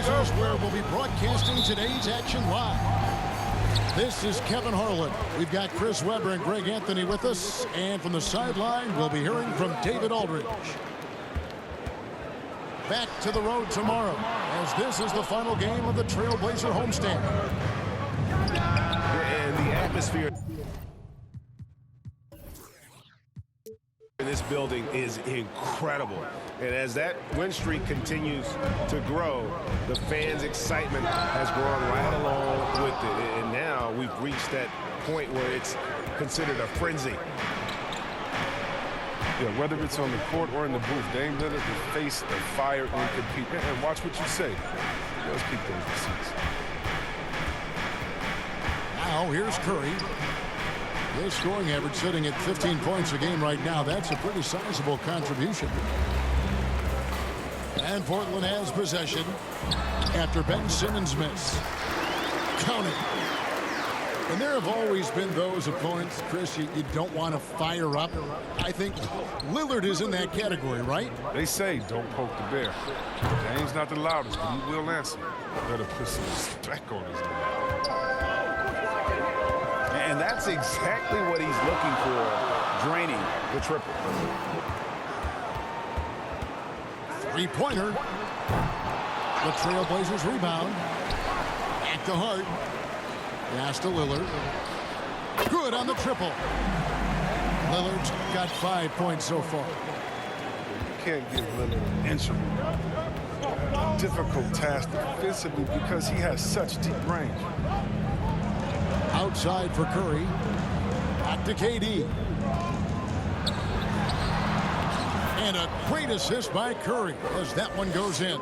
Trailblazers, where we'll be broadcasting today's action live. This is Kevin Harlan. We've got Chris Webber and Greg Anthony with us. And from the sideline, we'll be hearing from David Aldridge. Back to the road tomorrow, as this is the final game of the Trailblazer homestand. And the atmosphere in this building is incredible. And as that win streak continues to grow, the fans' excitement has grown right along with it. And now we've reached that point where it's considered a frenzy. Yeah, whether it's on the court or in the booth, Dame Lillard will face the fire and compete. And watch what you say. Let's keep those receipts. Now here's Curry. His scoring average sitting at 15 points a game right now. That's a pretty sizable contribution. And Portland has possession after Ben Simmons' miss. Count it. And there have always been those opponents, Chris, you don't want to fire up. I think Lillard is in that category, right? They say don't poke the bear. Dame's not the loudest, but he will answer. Better put some respect on his name. And that's exactly what he's looking for, draining the triple. Three-pointer. The Trailblazers rebound. At the heart. Pass to Lillard. Good on the triple. Lillard's got 5 points so far. You can't give Lillard an inch of a difficult task defensively because he has such deep range. Outside for Curry. Back to KD. And a great assist by Curry as that one goes in.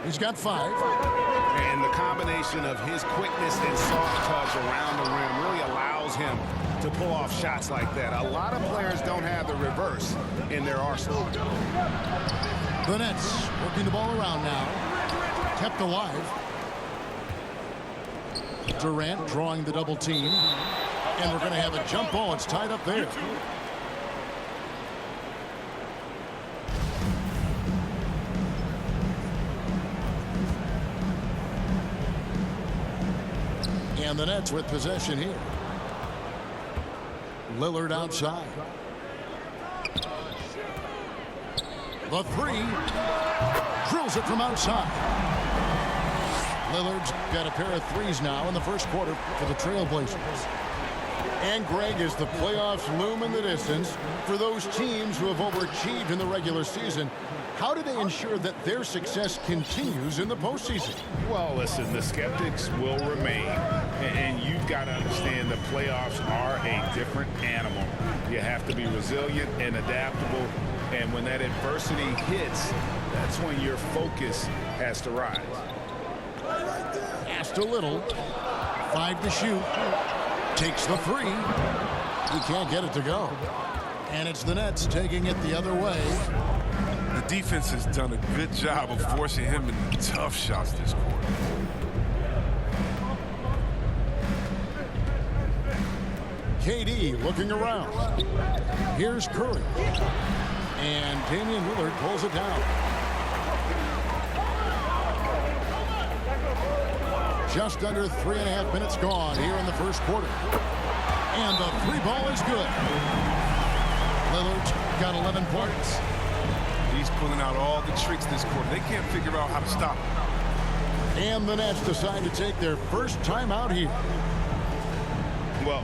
He's got 5. And the combination of his quickness and soft touch around the rim really allows him to pull off shots like that. A lot of players don't have the reverse in their arsenal. The Nets working the ball around now. Kept alive. Durant drawing the double team. And we're going to have a jump ball. It's tied up there. And the Nets with possession here. Lillard outside. The three. Drills it from outside. Lillard's got a pair of threes now in the first quarter for the Trailblazers. And Greg, as the playoffs loom in the distance, for those teams who have overachieved in the regular season, how do they ensure that their success continues in the postseason? Well, listen, the skeptics will remain. And you've got to understand the playoffs are a different animal. You have to be resilient and adaptable. And when that adversity hits, that's when your focus has to rise. Passed a little. 5 to shoot. Takes the 3. He can't get it to go. And it's the Nets taking it the other way. The defense has done a good job of forcing him into tough shots this quarter. KD looking around. Here's Curry. And Damian Lillard pulls it down. Just under 3.5 minutes gone here in the first quarter. And the 3 ball is good. Lillard's got 11 points. He's pulling out all the tricks this quarter. They can't figure out how to stop him. And the Nets decide to take their first time out here. Well,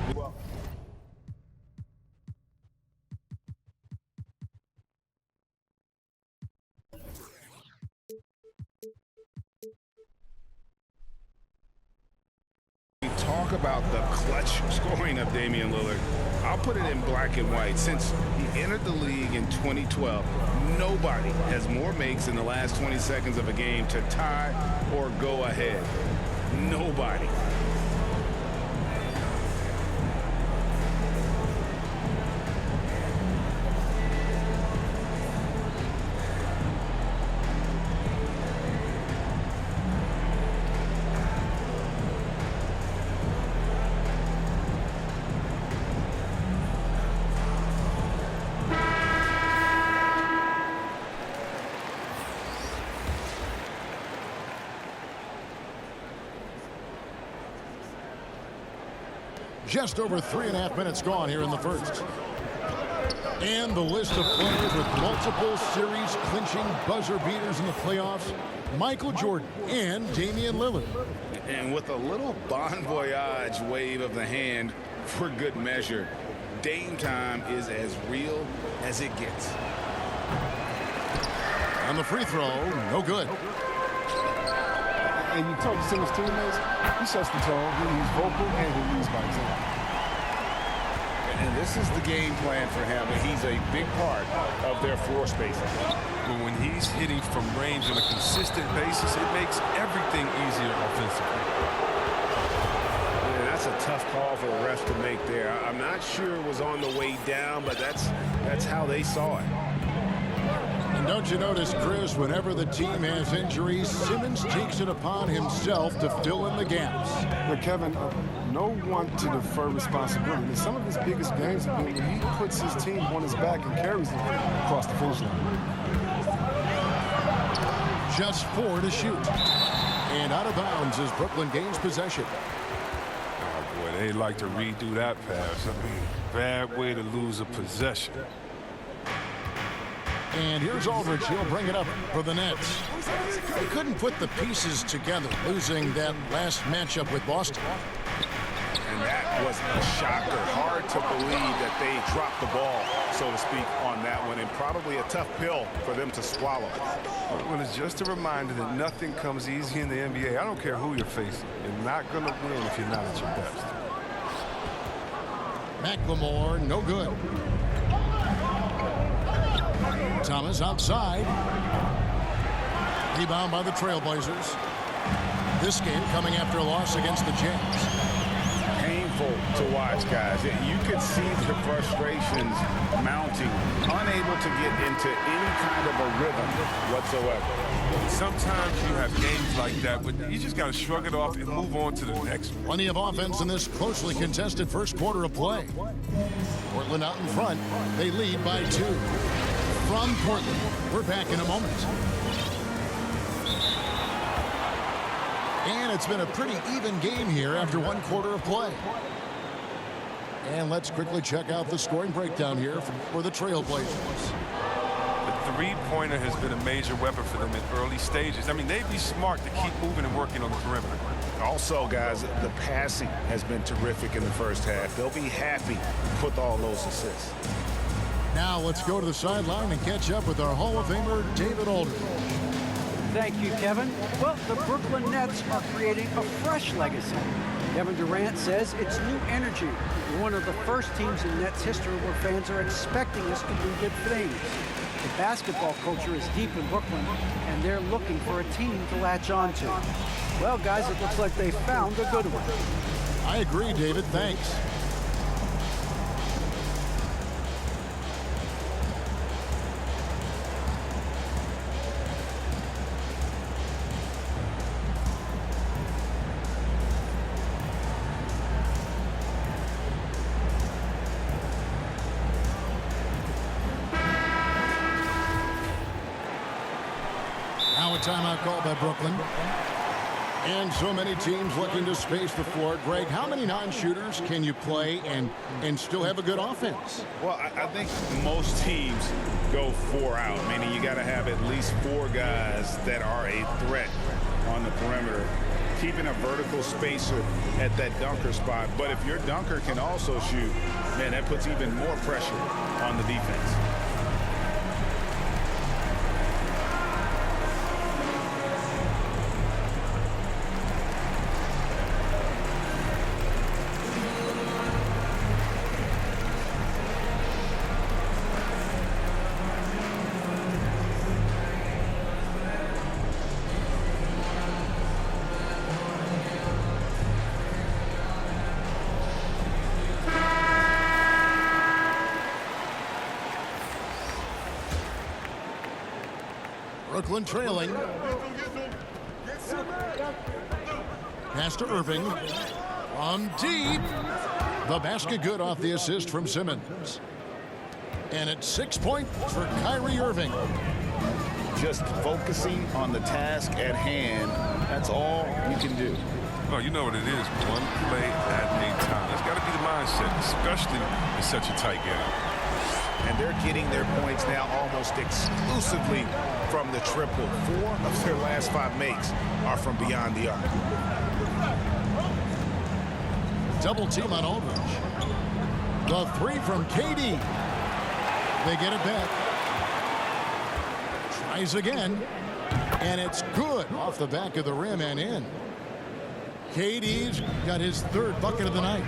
talk about the clutch scoring of Damian Lillard. I'll put it in black and white. Since he entered the league in 2012, nobody has more makes in the last 20 seconds of a game to tie or go ahead. Nobody. Just over 3.5 minutes gone here in the first. And the list of players with multiple series clinching buzzer beaters in the playoffs: Michael Jordan and Damian Lillard. And with a little bon voyage wave of the hand for good measure, Dame time is as real as it gets. And the free throw, no good. And you talk to his teammates, he sets the tone, he's vocal, and he leads by example. And this is the game plan for him, and he's a big part of their floor spacing. But when he's hitting from range on a consistent basis, it makes everything easier offensively. Yeah, that's a tough call for the refs to make there. I'm not sure it was on the way down, but that's how they saw it. And don't you notice, Chris, whenever the team has injuries, Simmons takes it upon himself to fill in the gaps. But Kevin, no one to defer responsibility. And some of his biggest games have been when he puts his team on his back and carries them across the finish line. Just 4 to shoot. And out of bounds as Brooklyn gains possession. Oh, boy, they like to redo that pass. I mean, bad way to lose a possession. And here's Aldridge. He'll bring it up for the Nets. They couldn't put the pieces together, losing that last matchup with Boston. And that was a shocker. Hard to believe that they dropped the ball, so to speak, on that one. And probably a tough pill for them to swallow. Well, it's just a reminder that nothing comes easy in the NBA. I don't care who you're facing. You're not going to win if you're not at your best. McLemore, no good. Thomas outside. Rebound by the Trailblazers. This game coming after a loss against the Jazz. Painful to watch, guys. You could see the frustrations mounting, unable to get into any kind of a rhythm whatsoever. Sometimes you have games like that, but you just got to shrug it off and move on to the next one. Plenty of offense in this closely contested first quarter of play. Portland out in front. They lead by 2. From Portland, we're back in a moment. And it's been a pretty even game here after 1 quarter of play. And let's quickly check out the scoring breakdown here for the Trailblazers. The three-pointer has been a major weapon for them in early stages. I mean, they'd be smart to keep moving and working on the perimeter. Also, guys, the passing has been terrific in the first half. They'll be happy with all those assists. Now let's go to the sideline and catch up with our Hall of Famer, David Aldridge. Thank you, Kevin. Well, the Brooklyn Nets are creating a fresh legacy. Kevin Durant says it's new energy. We're one of the first teams in Nets history where fans are expecting us to do good things. The basketball culture is deep in Brooklyn, and they're looking for a team to latch on to. Well, guys, it looks like they found a good one. I agree, David. Thanks. Now a timeout called by Brooklyn. And so many teams looking to space the floor. Greg, how many non-shooters can you play and still have a good offense? Well, I think most teams go 4 out, meaning you got to have at least 4 guys that are a threat on the perimeter, keeping a vertical spacer at that dunker spot. But if your dunker can also shoot, man, that puts even more pressure on the defense. Brooklyn trailing. Pass to Irving. From deep. The basket good off the assist from Simmons. And it's 6 points for Kyrie Irving. Just focusing on the task at hand, that's all you can do. Well, you know what it is. One play at a time. That's got to be the mindset, especially in such a tight game. And they're getting their points now almost exclusively from the triple. 4 of their last 5 makes are from beyond the arc. Double team on Aldridge. The 3 from KD. They get it back. Tries again. And it's good off the back of the rim and in. KD's got his 3rd bucket of the night.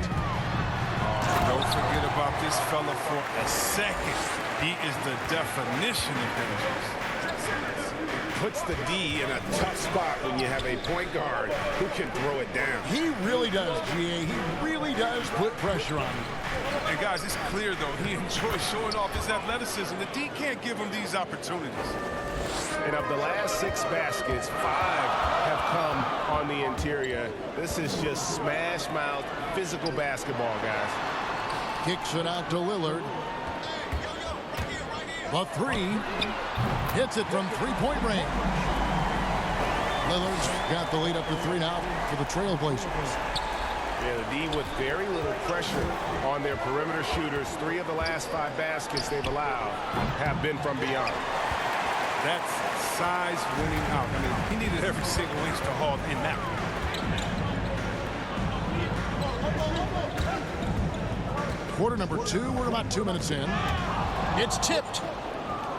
Don't forget about this fella for a second. He is the definition of dangerous. Puts the D in a tough spot when you have a point guard who can throw it down. He really does, GA. He really does put pressure on him. And guys, it's clear though, he enjoys showing off his athleticism. The D can't give him these opportunities. And of the last 6 baskets, 5 have come on the interior. This is just smash-mouth physical basketball, guys. Kicks it out to Lillard. The 3 hits it from 3-point range. Lillard's got the lead up to 3 now for the Trailblazers. Yeah, the D with very little pressure on their perimeter shooters. 3 of the last 5 baskets they've allowed have been from beyond. That's size winning out. I mean, he needed every single inch to haul in that one. Quarter number 2, we're about 2 minutes in. It's tipped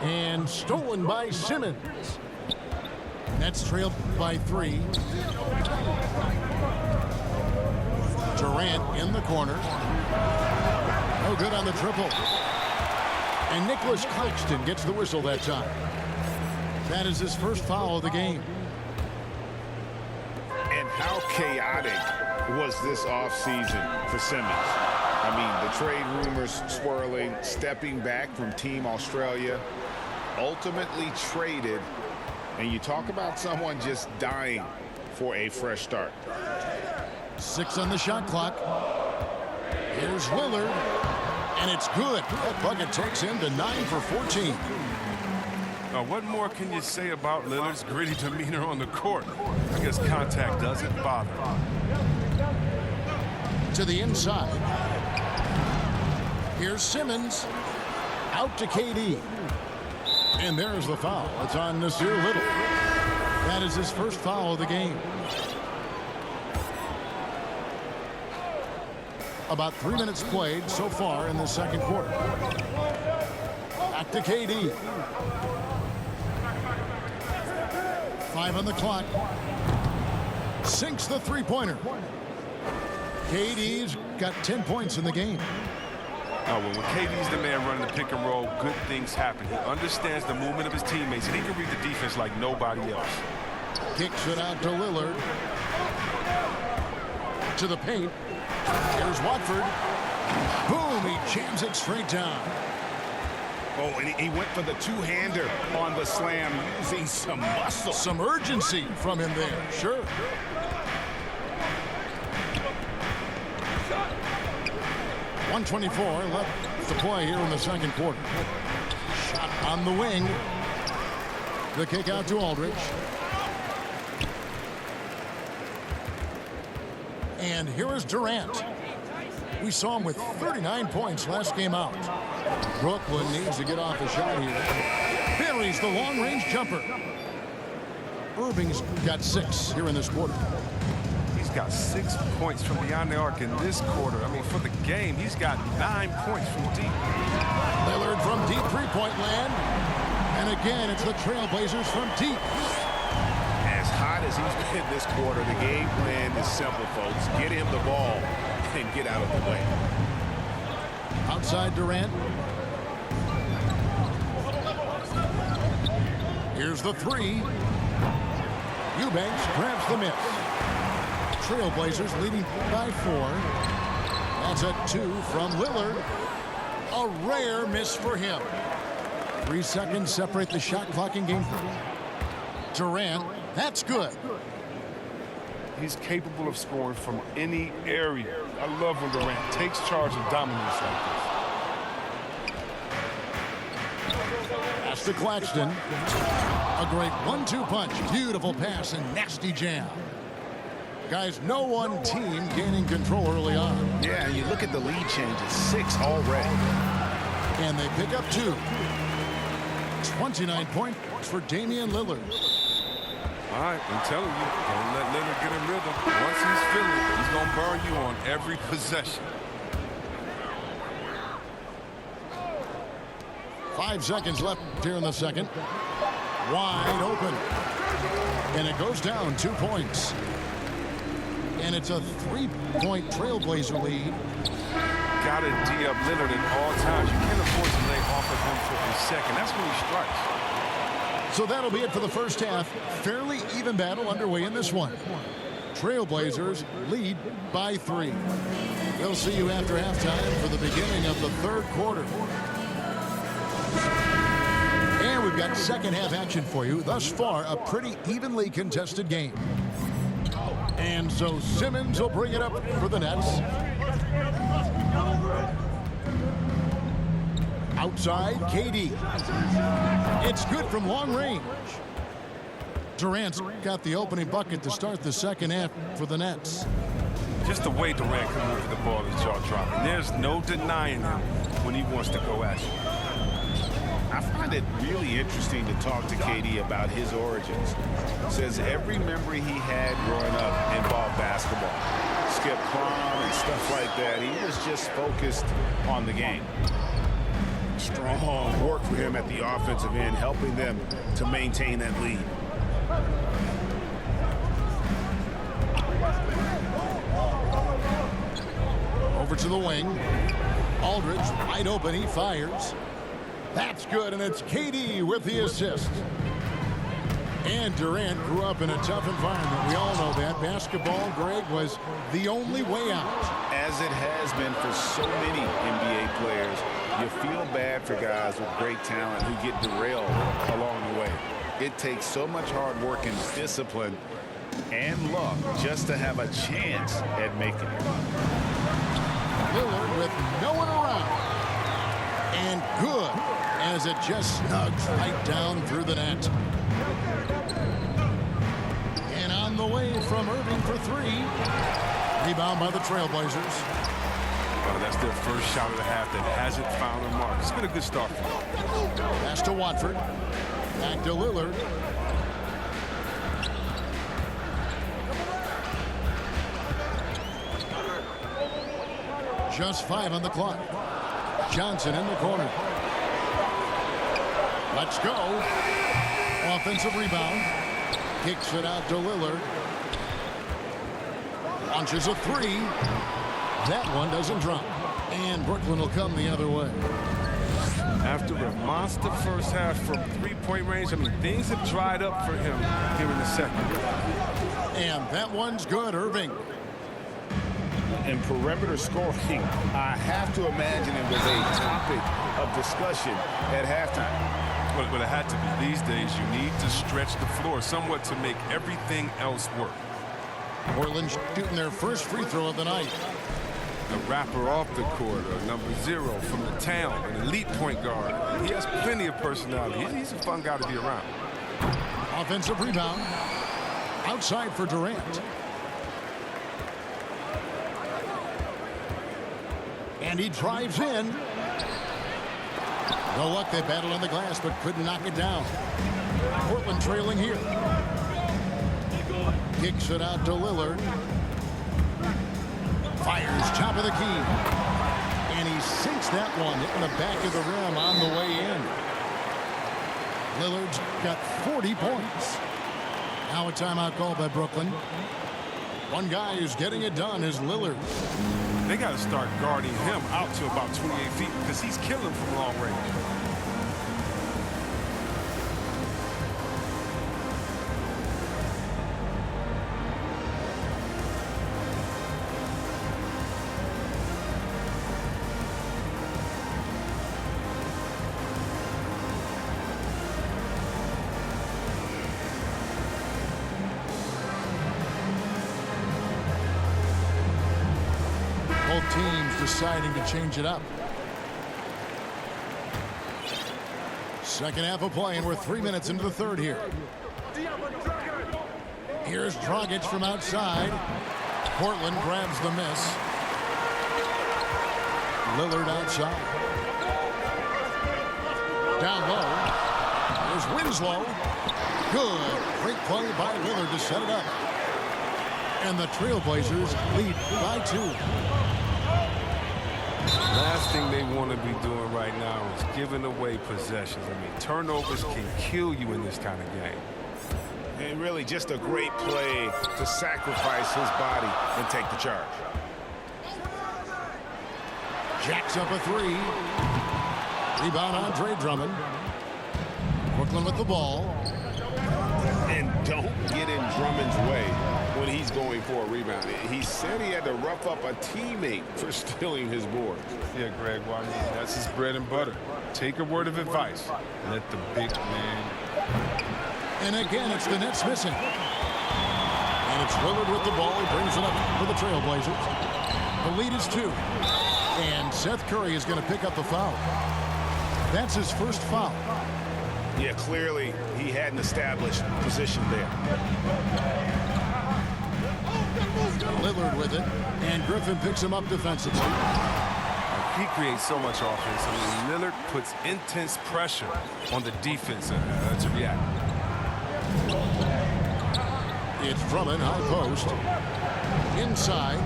and stolen by Simmons. Nets trailed by 3. Durant in the corner. No good on the triple. And Nicholas Claxton gets the whistle that time. That is his first foul of the game. And how chaotic was this offseason for Simmons? I mean, the trade rumors swirling, stepping back from Team Australia, ultimately traded. And you talk about someone just dying for a fresh start. 6 on the shot clock. Here's Lillard. And it's good. That bucket takes him to 9 for 14. What more can you say about Lillard's gritty demeanor on the court? I guess contact doesn't bother. To the inside. Here's Simmons. Out to KD. And there's the foul. It's on Nasir Little. That is his first foul of the game. About 3 minutes played so far in the second quarter. Back to KD. 5 on the clock. Sinks the 3-pointer. KD's got 10 points in the game. When KD's the man running the pick and roll, good things happen. He understands the movement of his teammates, and he can read the defense like nobody else. Kicks it out to Lillard. To the paint. Here's Watford. Boom, he jams it straight down. Oh, and he went for the two-hander on the slam, using some muscle. Some urgency from him there, sure. .124 left to play here in the second quarter. Shot on the wing. The kick out to Aldridge. And here is Durant. We saw him with 39 points last game out. Brooklyn needs to get off the shot here. Buries the long-range jumper. Irving's got 6 here in this quarter. He's got 6 points from beyond the arc in this quarter. I mean, for the game, he's got 9 points from deep. Lillard from deep three-point land. And again, it's the Trailblazers from deep. As hot as he's been this quarter, the game plan is simple, folks. Get him the ball and get out of the way. Outside Durant. Here's the 3. Eubanks grabs the miss. Trailblazers leading by 4. That's a 2 from Lillard. A rare miss for him. 3 seconds separate the shot clock in game 3. Durant, that's good. He's capable of scoring from any area. I love when Durant takes charge and dominates like this. Pass to Claxton. A great 1-2 punch. Beautiful pass and nasty jam. Guys, no one team gaining control early on. Yeah, and you look at the lead changes, 6 already. And they pick up 2. 29 points for Damian Lillard. All right, I'm telling you, don't let Lillard get in rhythm. Once he's feeling it, he's going to burn you on every possession. 5 seconds left here in the second. Wide open. And it goes down 2 points. And it's a 3-point Trailblazer lead. Got to D up Lillard at all times. You can't afford to lay off of him for a second. That's when he strikes. So that'll be it for the first half. Fairly even battle underway in this one. Trailblazers lead by 3. We'll see you after halftime for the beginning of the third quarter. And we've got second half action for you. Thus far, a pretty evenly contested game. And so Simmons will bring it up for the Nets. Outside, KD. It's good from long range. Durant's got the opening bucket to start the second half for the Nets. Just the way Durant can move the ball is jaw-dropping. There's no denying him when he wants to go at you. I find it really interesting to talk to KD about his origins. Says every memory he had growing up involved basketball. Skip prom and stuff like that. He was just focused on the game. Strong work for him at the offensive end, helping them to maintain that lead. Over to the wing. Aldridge wide open. He fires. That's good, and it's KD with the assist. And Durant grew up in a tough environment. We all know that. Basketball, Greg, was the only way out. As it has been for so many NBA players, you feel bad for guys with great talent who get derailed along the way. It takes so much hard work and discipline and luck just to have a chance at making it. Lillard with no one around. And good, as it just snugs right down through the net. And on the way from Irving for 3. Rebound by the Trailblazers. Well, that's their first shot of the half that hasn't found a mark. It's been a good start for them. Pass to Watford. Back to Lillard. Just 5 on the clock. Johnson in the corner. Let's go. Offensive rebound. Kicks it out to Lillard. Launches a 3. That one doesn't drop. And Brooklyn will come the other way. After a monster first half from three-point range, I mean, things have dried up for him here in the second. And that one's good, Irving. And perimeter scoring, I have to imagine it was a topic of discussion at halftime. Well, it had to be. These days, you need to stretch the floor somewhat to make everything else work. Portland shooting their first free throw of the night. A rapper off the court, a number 0 from the town, an elite point guard. He has plenty of personality. He's a fun guy to be around. Offensive rebound. Outside for Durant. And he drives in. No luck, they battled on the glass, but couldn't knock it down. Portland trailing here. Kicks it out to Lillard. Fires top of the key. And he sinks that one, hitting the back of the rim on the way in. Lillard's got 40 points. Now a timeout called by Brooklyn. One guy who's getting it done is Lillard. They got to start guarding him out to about 28 feet because he's killing from long range. Both teams deciding to change it up. Second half of play, and we're 3 minutes into the third here. Here's Dragic from outside. Portland grabs the miss. Lillard outside. Down low. There's Winslow. Good. Great play by Lillard to set it up. And the Trailblazers lead by 2. Last thing they want to be doing right now is giving away possessions. I mean, turnovers can kill you in this kind of game. And really just a great play to sacrifice his body and take the charge. Jacks up a 3. Rebound Andre Drummond. Brooklyn with the ball. And don't get in Drummond's way when he's going for a rebound. He said he had to rough up a teammate for stealing his board. Yeah, Greg, well, I mean, that's his bread and butter. Take a word of advice. Let the big man. And again, it's the Nets missing. And it's Lillard with the ball. He brings it up for the Trailblazers. The lead is 2. And Seth Curry is going to pick up the foul. That's his first foul. Yeah, clearly he had an established position there. Lillard with it. And Griffin picks him up defensively. He creates so much offense. I mean, Lillard puts intense pressure on the defense to react. It's Drummond, high post. Inside.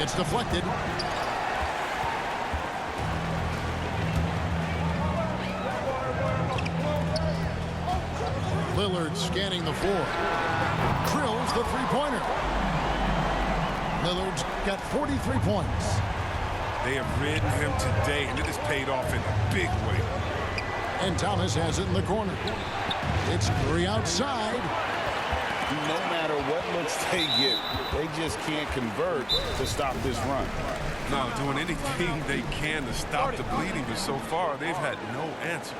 It's deflected. Lillard scanning the floor. Drills the three-pointer. Lillard's got 43 points. They have ridden him today, and it has paid off in a big way. And Thomas has it in the corner. It's 3 outside. No matter what looks they get, they just can't convert to stop this run. No, doing anything they can to stop the bleeding, but so far they've had no answers.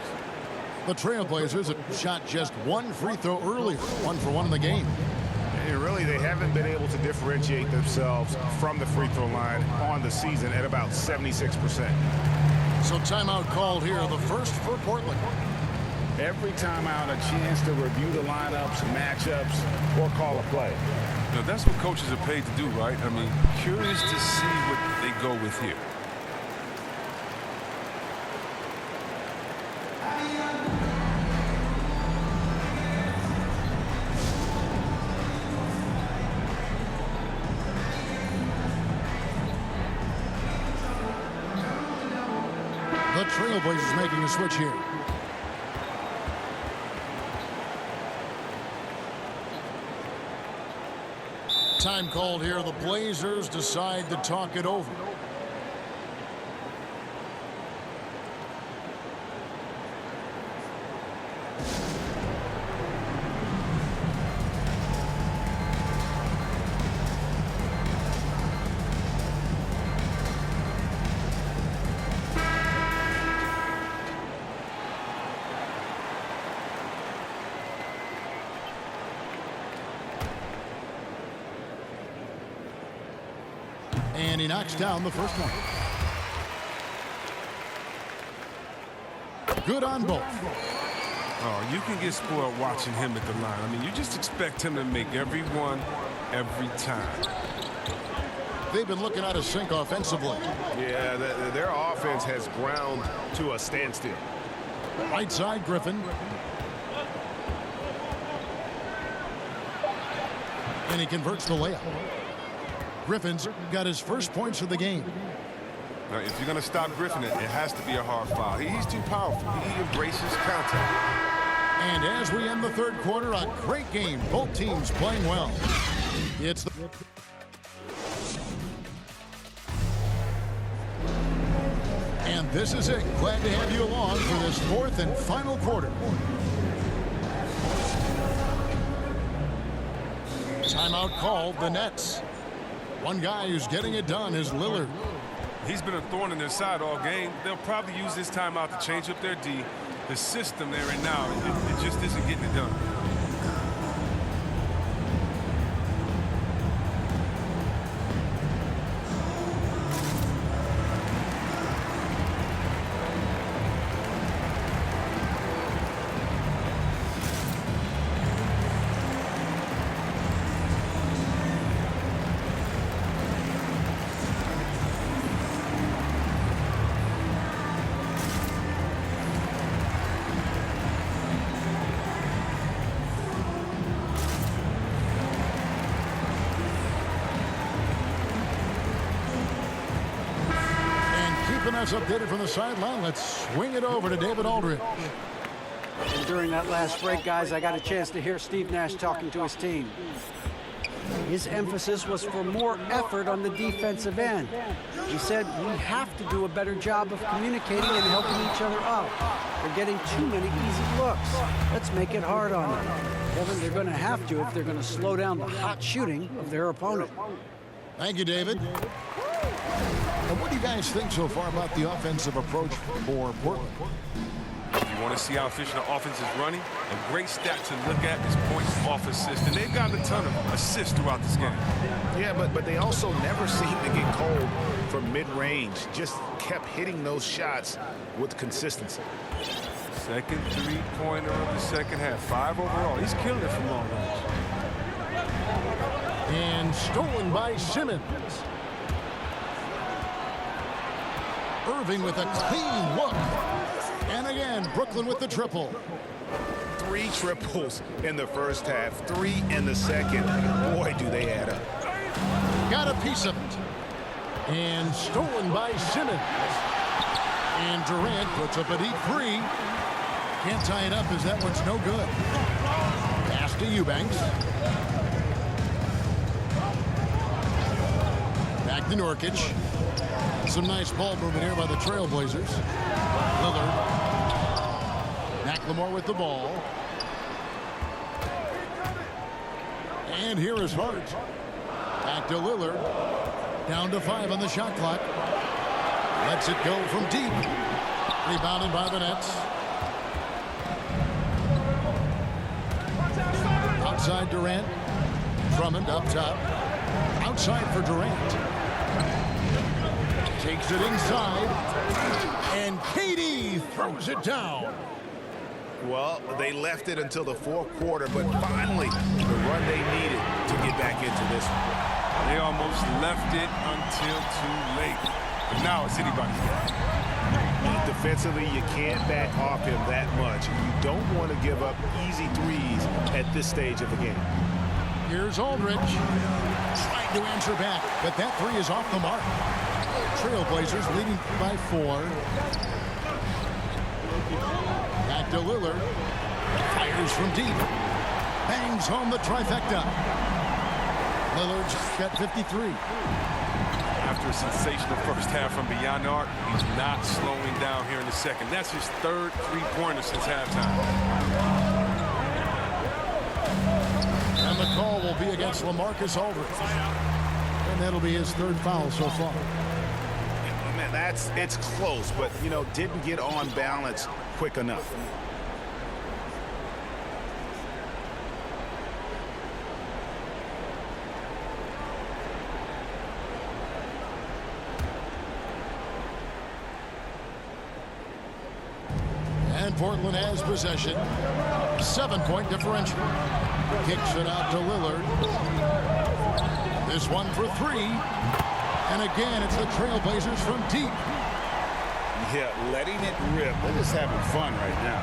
The Trailblazers have shot just 1 free throw earlier, 1 for 1 in the game. And really, they haven't been able to differentiate themselves from the free throw line on the season at about 76%. So timeout called here, the first for Portland. Every timeout, a chance to review the lineups, matchups, or call a play. Now, that's what coaches are paid to do, right? I mean, curious to see what they go with here. The Trailblazers making a switch here. Time called here. The Blazers decide to talk it over. And he knocks down the first one. Good on both. Oh, you can get spoiled watching him at the line. I mean, you just expect him to make every one, every time. They've been looking out of sync offensively. Yeah, their offense has ground to a standstill. Right side, Griffin. And he converts the layup. Griffin's got his first points of the game. Now, if you're going to stop Griffin, it has to be a hard foul. He's too powerful. He embraces contact. And as we end the third quarter, a great game. Both teams playing well. It's the... And this is it. Glad to have you along for this fourth and final quarter. Timeout called, the Nets. One guy who's getting it done is Lillard. He's been a thorn in their side all game. They'll probably use this timeout to change up their D. The system they're in now, it just isn't getting it done. has updated from the sideline. Let's swing it over to David Aldridge. And during that last break, guys, I got a chance to hear Steve Nash talking to his team. His emphasis was for more effort on the defensive end. He said, we have to do a better job of communicating and helping each other out. They're getting too many easy looks. Let's make it hard on them. Kevin, they're going to have to if they're going to slow down the hot shooting of their opponent. Thank you, David. And what do you guys think so far about the offensive approach for Portland? If you want to see how efficient the offense is running, a great stat to look at is points off assist. And they've gotten a ton of assists throughout this game. Yeah, but they also never seem to get cold from mid-range. Just kept hitting those shots with consistency. Second three-pointer of the second half. 5 overall. He's killing it from long range. And stolen by Simmons. Irving with a clean look. And again, Brooklyn with the triple. 3 triples in the first half, 3 in the second. Boy, do they add up. Got a piece of it. And stolen by Simmons. And Durant puts up a deep 3. Can't tie it up as that one's no good. Pass to Eubanks. Back to Nurkic. Some nice ball movement here by the Trailblazers. Lillard. McLemore with the ball. And here is Hart. Back to Lillard. Down to 5 on the shot clock. Lets it go from deep. Rebounded by the Nets. Outside Durant. Drummond up top. Outside for Durant. Takes it inside. And KD throws it down. Well, they left it until the fourth quarter, but finally the run they needed to get back into this one. They almost left it until too late. But now it's anybody's game. Defensively, you can't back off him that much. You don't want to give up easy threes at this stage of the game. Here's Aldridge. Trying to answer back, but that 3 is off the mark. Trailblazers leading by 4. Back to Lillard. Fires from deep. Bangs home the trifecta. Lillard's got 53. After a sensational first half from beyond the arc, he's not slowing down here in the second. That's his 3rd three-pointer since halftime. And the call will be against LaMarcus Aldridge. And that'll be his 3rd foul so far. Man, it's close, but, you know, didn't get on balance quick enough. And Portland has possession. 7-point differential. Kicks it out to Lillard. This one for 3. And again, it's the Trailblazers from deep. Yeah, letting it rip. They're just having fun right now.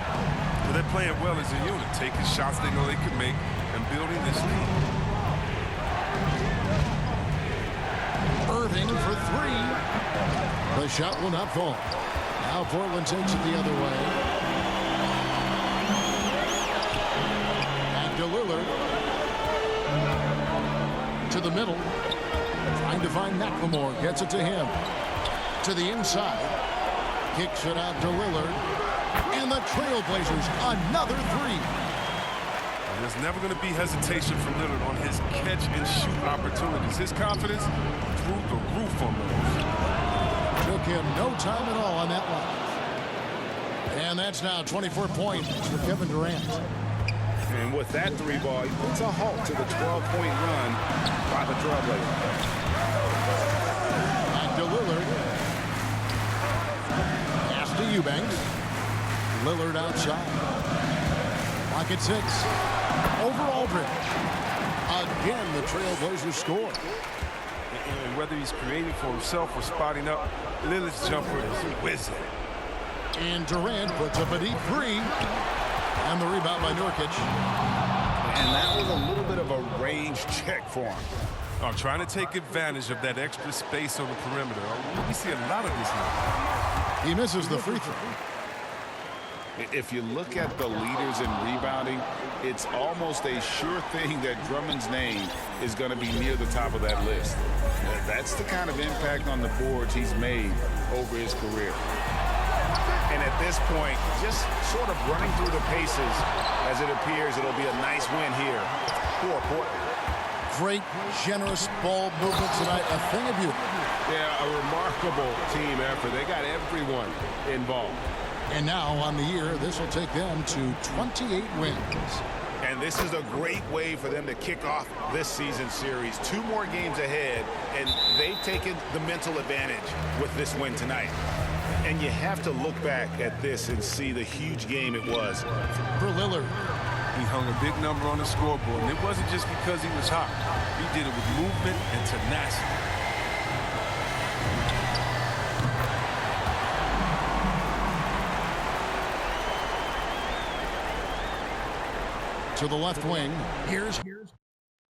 But they're playing well as a unit, taking shots they know they can make and building this lead. Irving for 3. The shot will not fall. Now Portland takes it the other way. Back to Lillard. To the middle. Trying to find McLemore. Gets it to him. To the inside. Kicks it out to Lillard. And the Trailblazers, another 3. There's never going to be hesitation from Lillard on his catch-and-shoot opportunities. His confidence through the roof on those. Took him no time at all on that one. And that's now 24 points for Kevin Durant. And with that 3 ball, he puts a halt to the 12-point run by the Trailblazers. Back to Lillard. Pass to Eubanks. Lillard outside. Clock at 6. Over Aldridge. Again, the Trailblazers score. And whether he's creating for himself or spotting up, Lillard's jumper is a wizard. And Durant puts up a deep 3. And the rebound by Nurkic. And that was a little bit of a range check for him. Trying to take advantage of that extra space on the perimeter. We see a lot of this now. He misses the free throw. If you look at the leaders in rebounding, it's almost a sure thing that Drummond's name is going to be near the top of that list. That's the kind of impact on the boards he's made over his career. And at this point, just sort of running through the paces, as it appears it'll be a nice win here for Portland. Great, generous ball movement tonight. A thing of beauty. Yeah, a remarkable team effort. They got everyone involved. And now on the year, this will take them to 28 wins. And this is a great way for them to kick off this season series. 2 more games ahead, and they've taken the mental advantage with this win tonight. And you have to look back at this and see the huge game it was. For Lillard. He hung a big number on the scoreboard, and it wasn't just because he was hot. He did it with movement and tenacity. To the left wing, here's